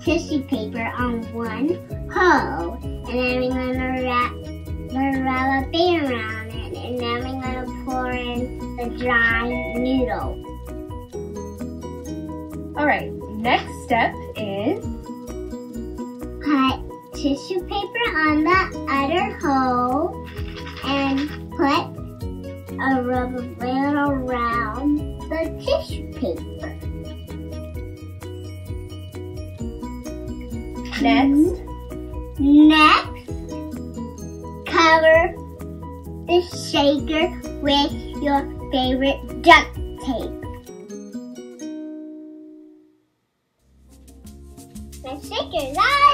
tissue paper on one hole, and then we're going to wrap the rubber band around it, and then we're going to pour in the dry noodle. Alright, next step is put tissue paper on the other hole and put a rubber band around the tissue paper. Next, cover the shaker with your favorite duct tape. The shaker's out.